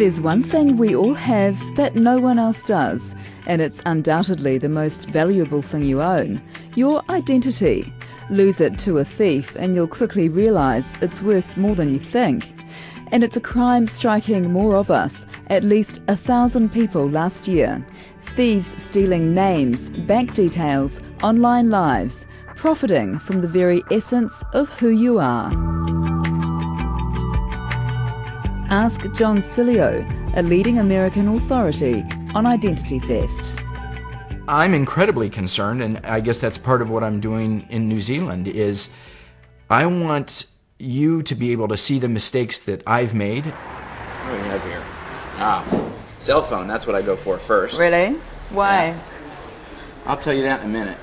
There's one thing we all have that no one else does, and it's undoubtedly the most valuable thing you own, your identity. Lose it to a thief and you'll quickly realise it's worth more than you think. And it's a crime striking more of us, at least 1,000 people last year. Thieves stealing names, bank details, online lives, profiting from the very essence of who you are. Ask John Cilio, a leading American authority on identity theft. I'm incredibly concerned, and I guess that's part of what I'm doing in New Zealand, is I want you to be able to see the mistakes that I've made. What do we have here? Cell phone, that's what I go for first. Really? Why? Yeah. I'll tell you that in a minute.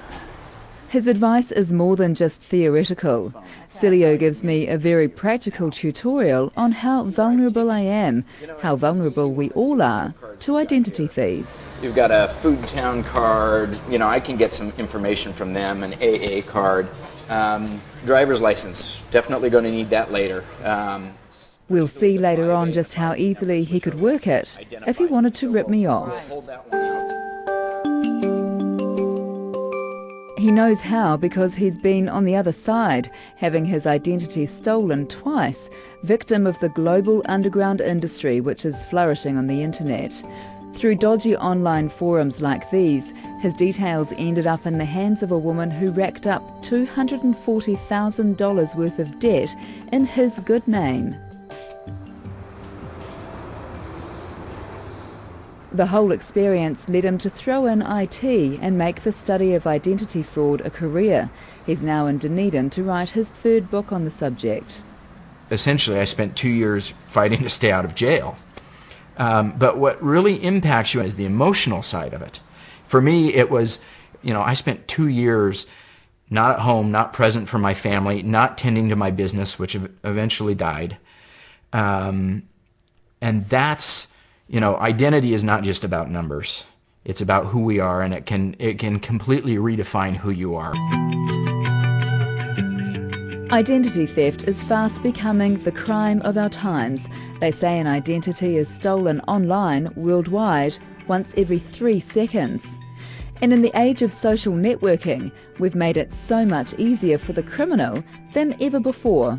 His advice is more than just theoretical. Cilio gives me a very practical tutorial on how vulnerable I am, how vulnerable we all are, to identity thieves. You've got a Food Town card, I can get some information from them, an AA card. Driver's license, definitely going to need that later. We'll see later on just how easily he could work it if he wanted to rip me off. He knows how because he's been on the other side, having his identity stolen twice, victim of the global underground industry which is flourishing on the internet. Through dodgy online forums like these, his details ended up in the hands of a woman who racked up $240,000 worth of debt in his good name. The whole experience led him to throw in IT and make the study of identity fraud a career. He's now in Dunedin to write his third book on the subject. Essentially, I spent 2 years fighting to stay out of jail. But what really impacts you is the emotional side of it. For me, it was, I spent 2 years not at home, not present for my family, not tending to my business, which eventually died. And that's... identity is not just about numbers. It's about who we are, and it can completely redefine who you are. Identity theft is fast becoming the crime of our times. They say an identity is stolen online worldwide once every 3 seconds. And in the age of social networking, we've made it so much easier for the criminal than ever before.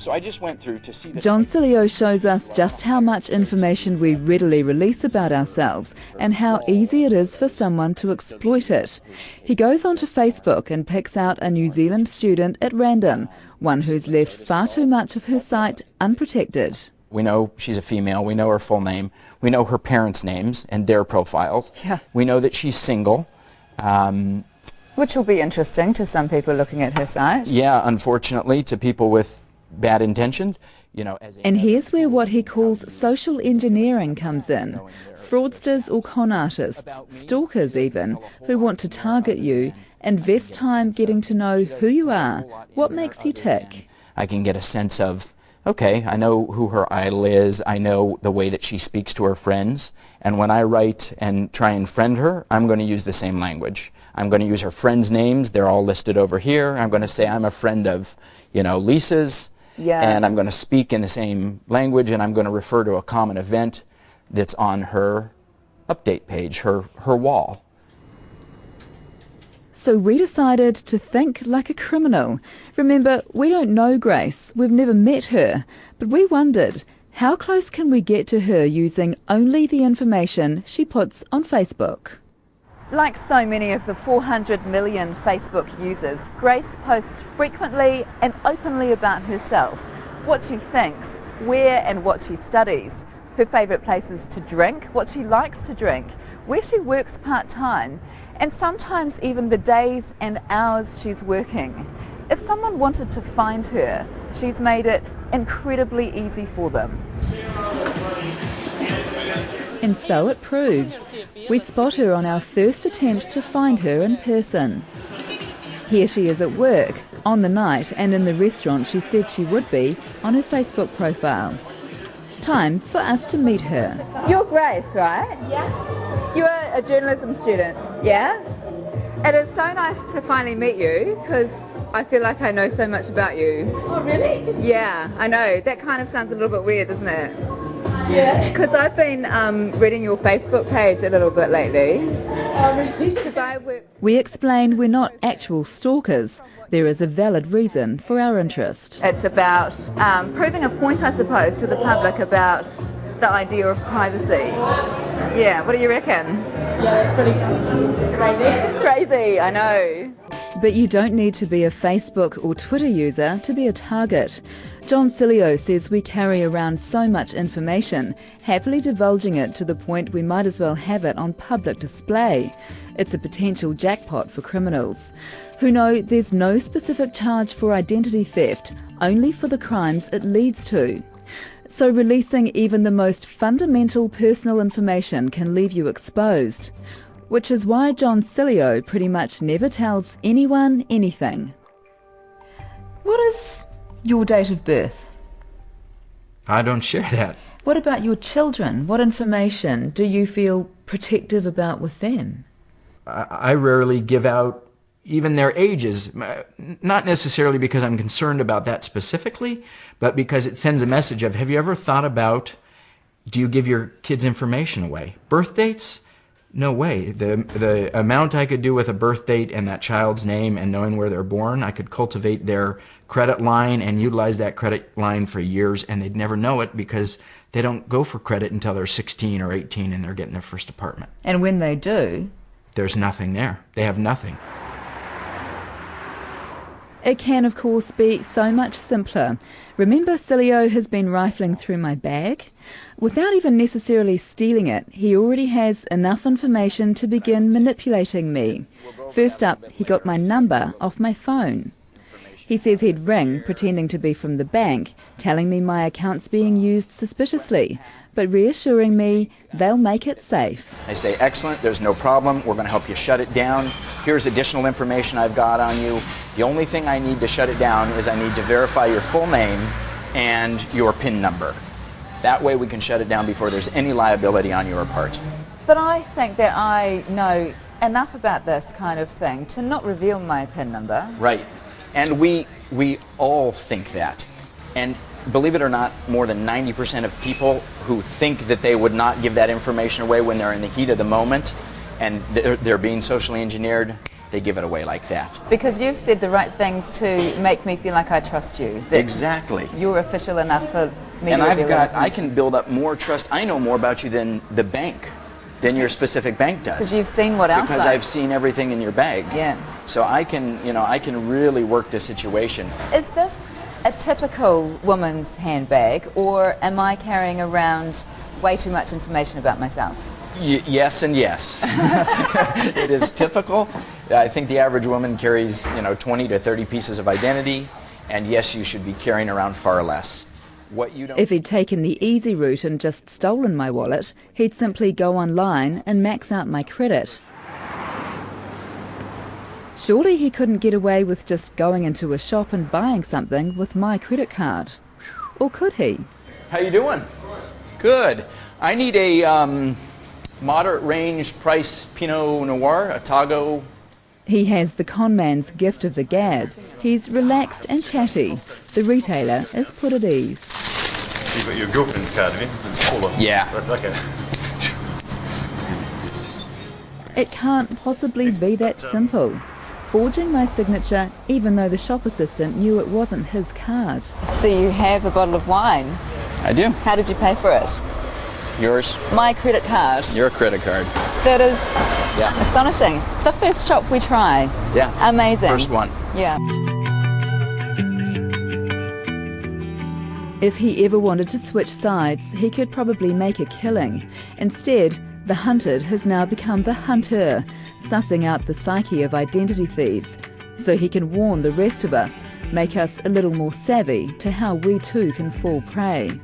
So I just went through to see the... John Cilio shows us just how much information we readily release about ourselves and how easy it is for someone to exploit it. He goes onto Facebook and picks out a New Zealand student at random, one who's left far too much of her site unprotected. We know she's a female, we know her full name, we know her parents' names and their profiles. Yeah. We know that she's single. Which will be interesting to some people looking at her site. Yeah, unfortunately, to people with bad intentions, And here's where what he calls social engineering comes in. Fraudsters or con artists, stalkers even, who want to target you, invest time getting to know who you are, what makes you tick. I can get a sense of, okay, I know who her idol is, I know the way that she speaks to her friends, and when I write and try and friend her, I'm going to use the same language. I'm going to use her friends' names, they're all listed over here. I'm going to say I'm a friend of, Lisa's. Yeah. And I'm going to speak in the same language, and I'm going to refer to a common event that's on her update page, her wall. So we decided to think like a criminal. Remember, we don't know Grace, we've never met her, but we wondered, how close can we get to her using only the information she puts on Facebook? Like so many of the 400 million Facebook users, Grace posts frequently and openly about herself, what she thinks, where and what she studies, her favourite places to drink, what she likes to drink, where she works part-time, and sometimes even the days and hours she's working. If someone wanted to find her, she's made it incredibly easy for them. And so it proves. We spot her on our first attempt to find her in person. Here she is at work, on the night and in the restaurant she said she would be on her Facebook profile. Time for us to meet her. You're Grace, right? Yeah. You're a journalism student, yeah? It is so nice to finally meet you because I feel like I know so much about you. Oh, really? Yeah, I know. That kind of sounds a little bit weird, doesn't it? Yeah. Because I've been reading your Facebook page a little bit lately. We explain we're not actual stalkers. There is a valid reason for our interest. It's about proving a point, I suppose, to the public about the idea of privacy. Yeah, what do you reckon? Yeah, it's pretty crazy. Crazy, I know. But you don't need to be a Facebook or Twitter user to be a target. John Cilio says we carry around so much information, happily divulging it to the point we might as well have it on public display. It's a potential jackpot for criminals, who know there's no specific charge for identity theft, only for the crimes it leads to. So releasing even the most fundamental personal information can leave you exposed, which is why John Cilio pretty much never tells anyone anything. What is your date of birth? I don't share that. What about your children? What information do you feel protective about with them? I rarely give out even their ages, not necessarily because I'm concerned about that specifically, but because it sends a message of, have you ever thought about, do you give your kids information away? Birth dates? No way. The amount I could do with a birth date and that child's name and knowing where they're born, I could cultivate their credit line and utilize that credit line for years, and they'd never know it because they don't go for credit until they're 16 or 18 and they're getting their first apartment. And when they do? There's nothing there. They have nothing. It can, of course, be so much simpler. Remember, Cilio has been rifling through my bag? Without even necessarily stealing it, he already has enough information to begin manipulating me. First up, he got my number off my phone. He says he'd ring, pretending to be from the bank, telling me my account's being used suspiciously, but reassuring me they'll make it safe. They say, excellent, there's no problem, we're going to help you shut it down. Here's additional information I've got on you. The only thing I need to shut it down is I need to verify your full name and your PIN number. That way we can shut it down before there's any liability on your part. But I think that I know enough about this kind of thing to not reveal my PIN number. Right. And we all think that. And believe it or not, more than 90% of people who think that they would not give that information away when they're in the heat of the moment and they're being socially engineered, they give it away like that. Because you've said the right things to make me feel like I trust you. Exactly. You're official enough for me and to reveal I can build up more trust. I know more about you than the bank, than your specific bank does. Because you've seen what else. Because I've seen everything in your bag. Yeah. So I can really work the situation. Is this a typical woman's handbag, or am I carrying around way too much information about myself? Yes and yes. It is typical. I think the average woman carries 20 to 30 pieces of identity, and yes, you should be carrying around far less. What you don't... If he'd taken the easy route and just stolen my wallet, he'd simply go online and max out my credit. Surely he couldn't get away with just going into a shop and buying something with my credit card. Or could he? How you doing? Good. I need a moderate range price Pinot Noir, a Tago. He has the conman's gift of the gab. He's relaxed and chatty. The retailer is put at ease. You've got your girlfriend's card, have you? It's Paula. Yeah. Okay. It can't possibly be that simple. Forging my signature, even though the shop assistant knew it wasn't his card. So you have a bottle of wine? I do. How did you pay for it? Yours? My credit card. Your credit card. That is Yeah. astonishing. The first shop we try. Yeah. Amazing. First one. Yeah. If he ever wanted to switch sides, he could probably make a killing. Instead, the hunted has now become the hunter, sussing out the psyche of identity thieves, so he can warn the rest of us, make us a little more savvy to how we too can fall prey.